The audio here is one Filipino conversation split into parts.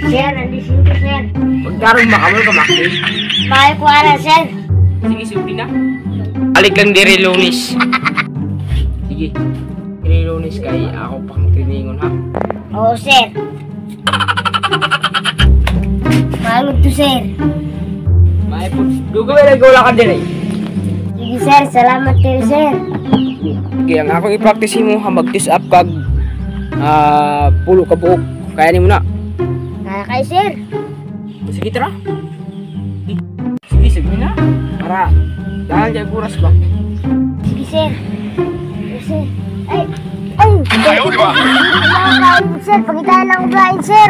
Sir, nandisin ko, sir. Pagkaroon makamol ka, Maxi. Bakit ko ara, sir? Sige, sige na. Alik lang diri, Lunis. Sige. Diri, Lunis, kay ako pang triningon, ha? Oo, sir. Malog to, sir. May po. Gugawin na wala ka diri. Sige, sir. Salamat kayo, sir. Kaya ang akong i-practice mo, ha, mag-test up kag pulo ka buok. Kaya ni mo na. Kaya kayo, sir. Sige, tara. Sige, sige na. Para, dahil dyan kuras ba? Sige, sir. Sige, sir. Ay! Ay! Ayaw, di ba? Sir, pagitaan lang ko blind, sir.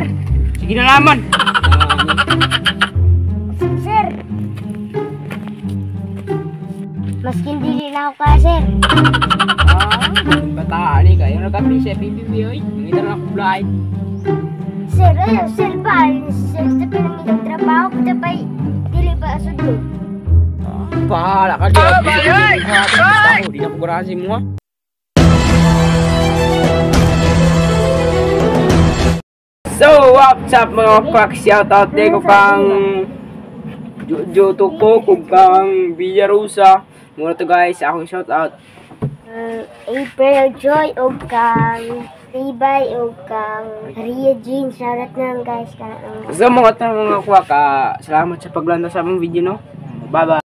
Sige na naman. Sige, sir. Maskin dili na ako kaya, sir. Bataan eh, kayo nagkapi siya, PPP, oy. Nangita na ako blind. Sir, ayun, sir ba? Sir, sa pinangitang trabaho ko, tapay dili ba asod ko? Bahala ka dyan. Di na ko garasi mo, ha? So, what's up mga kwak? Shoutout din ko kang Jojo Tupo, kung kang Villarosa. Muna to guys, akong shoutout. April Joy, o kang Tibay, o kang Ria Jean. Shoutout na guys. So mga kwak, salamat sa paglanda sa aming video, no? Bye bye.